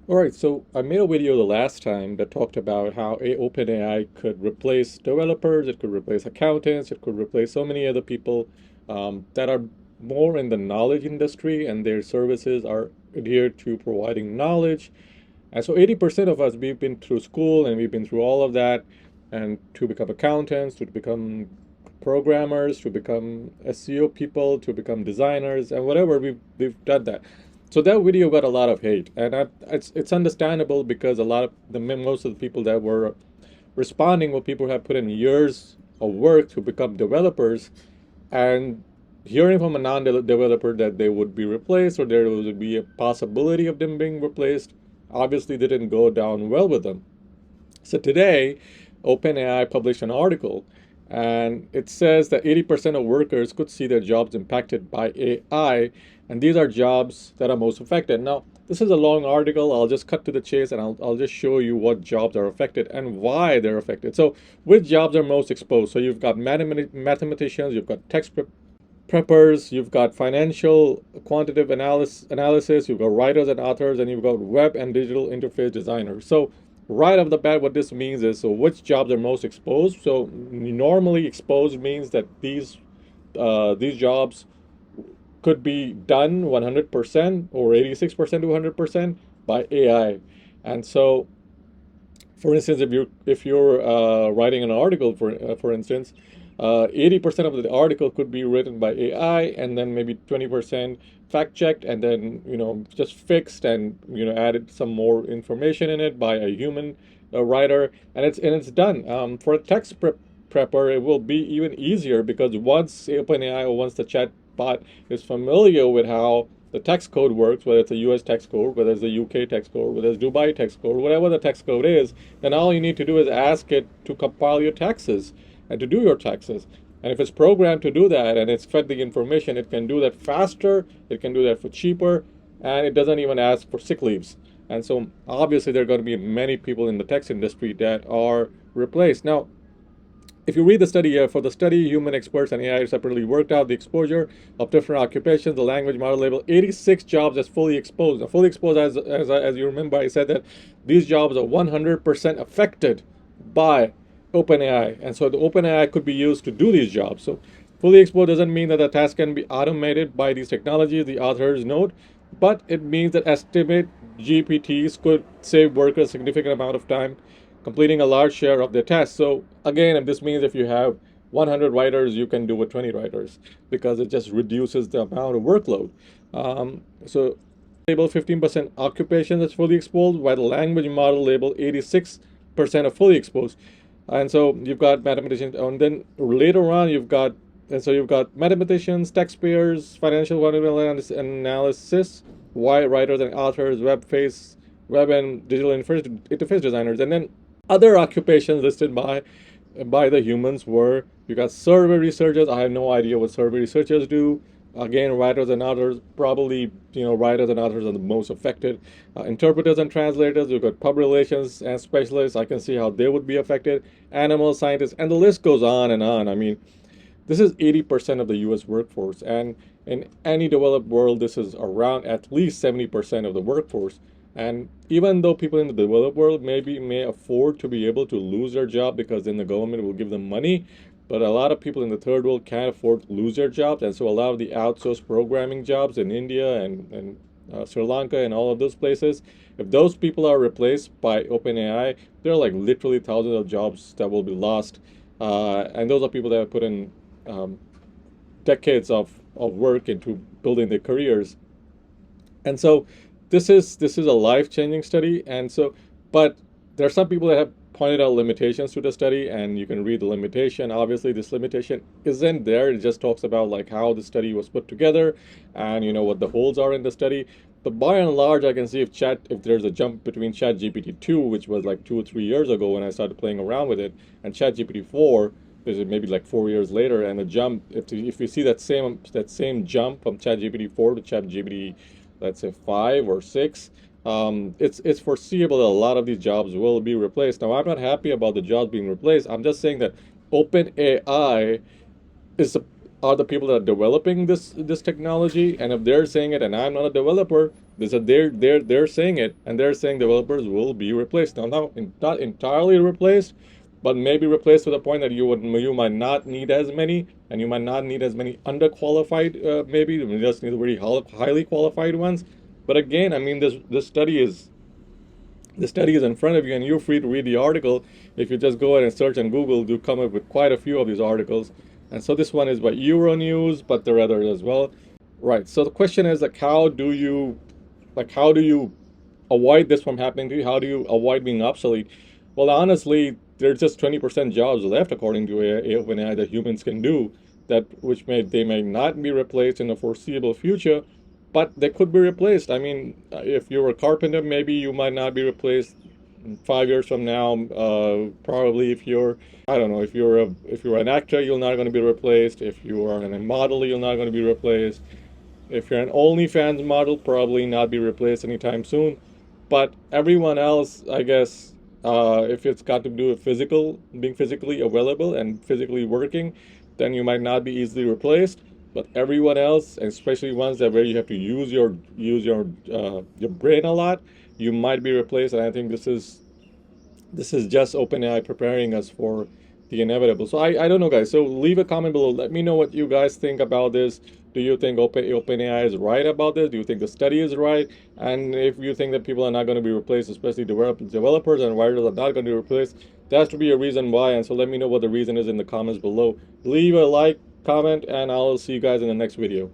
All right, so I made a video the last time that talked about how OpenAI could replace developers, it could replace accountants, it could replace so many other people that are more in the knowledge industry and their services are adhered to providing knowledge. And so 80% of us, we've been through school and we've been through all of that, and to become accountants, to become programmers, to become SEO people, to become designers, and whatever, we've done that. So that video got a lot of hate, and it's understandable because a lot of the most of the people that were responding were people who have put in years of work to become developers, and hearing from a non-developer that they would be replaced or there would be a possibility of them being replaced obviously didn't go down well with them. So today, OpenAI published an article, and it says that 80% of workers could see their jobs impacted by AI, and these are jobs that are most affected. Now, this is a long article. I'll just cut to the chase, and I'll just show you what jobs are affected and why they're affected. So, which jobs are most exposed? So, you've got mathematicians, you've got text preppers, you've got financial quantitative analysis, you've got writers and authors, and you've got web and digital interface designers. So right off the bat, what this means is, so which jobs are most exposed? So normally exposed means that these jobs could be done 100% or 86% to 100% by AI. And so, for instance, if you're writing an article, for instance, 80% of the article could be written by AI, and then maybe 20% fact checked, and then just fixed, and added some more information in it by a human writer, and it's done. For a text prepper, it will be even easier because once OpenAI or once the chat bot is familiar with how the text code works, whether it's a US text code, whether it's a UK text code, whether it's Dubai text code, whatever the text code is, then all you need to do is ask it to compile your taxes and to do your taxes. And if it's programmed to do that and it's fed the information, it can do that faster, it can do that for cheaper, and it doesn't even ask for sick leaves. And so obviously there are going to be many people in the text industry that are replaced. Now, if you read the study, for the study, human experts and AI separately worked out the exposure of different occupations. The language model labeled 86 jobs as fully exposed. Now, fully exposed, as you remember, I said that these jobs are 100% affected by OpenAI. And so the OpenAI could be used to do these jobs. So fully exposed doesn't mean that the task can be automated by these technologies, the authors note, but it means that estimate GPTs could save workers a significant amount of time completing a large share of their tasks. So again, if this means if you have 100 writers, you can do with 20 writers because it just reduces the amount of workload. So label 15% occupation that's fully exposed, while the language model label 86% are fully exposed. And so you've got mathematicians, and then later on you've got mathematicians, taxpayers, financial analysis, writers and authors, web and digital interface designers, and then other occupations listed by the humans were, you got survey researchers. I have no idea what survey researchers do. Again, writers and authors, probably, writers and authors are the most affected. Interpreters and translators, you've got public relations and specialists. I can see how they would be affected. Animal scientists, and the list goes on and on. I mean, this is 80% of the US workforce, and in any developed world, this is around at least 70% of the workforce. And even though people in the developed world may afford to be able to lose their job because then the government will give them money, but a lot of people in the third world can't afford to lose their jobs. And so a lot of the outsourced programming jobs in India and Sri Lanka and all of those places, if those people are replaced by OpenAI, there are like literally thousands of jobs that will be lost. And those are people that have put in decades of work into building their careers. And so this is a life-changing study. And so, but there are some people that have pointed out limitations to the study, and you can read the limitation. Obviously, this limitation isn't there. It just talks about like how the study was put together and what the holes are in the study. But by and large, I can see if there's a jump between ChatGPT 2, which was like 2 or 3 years ago when I started playing around with it, and ChatGPT 4, is maybe like 4 years later, and the jump, if you see that same jump from ChatGPT 4 to ChatGPT, let's say 5 or 6, it's foreseeable that a lot of these jobs will be replaced. Now, I'm not happy about the jobs being replaced. I'm just saying that OpenAI is are the people that are developing this technology, and if they're saying it and I'm not a developer, they're saying it, and they're saying developers will be replaced. Not entirely replaced, but maybe replaced to the point that you might not need as many, and you might not need as many underqualified, maybe you just need very highly qualified ones. But again, I mean, the study is in front of you, and you're free to read the article. If you just go ahead and search on Google, you come up with quite a few of these articles. And so this one is by Euronews, but there are others as well. Right. So the question is like, how do you avoid this from happening to you? How do you avoid being obsolete? Well, honestly, there's just 20% jobs left according to OpenAI that humans can do, that which they may not be replaced in the foreseeable future, but they could be replaced. I mean, if you're a carpenter, maybe you might not be replaced 5 years from now. Probably if you're, I don't know, if you're an actor, you're not going to be replaced. If you are a model, you're not going to be replaced. If you're an OnlyFans model, probably not be replaced anytime soon. But everyone else, I guess, if it's got to do with being physically available and physically working, then you might not be easily replaced. But everyone else, especially ones that where you have to use your brain a lot, you might be replaced. And I think this is just OpenAI preparing us for the inevitable. So I don't know, guys. So leave a comment below. Let me know what you guys think about this. Do you think OpenAI is right about this? Do you think the study is right? And if you think that people are not going to be replaced, especially developers and writers are not going to be replaced, there has to be a reason why. And so let me know what the reason is in the comments below. Leave a like, comment, and I'll see you guys in the next video.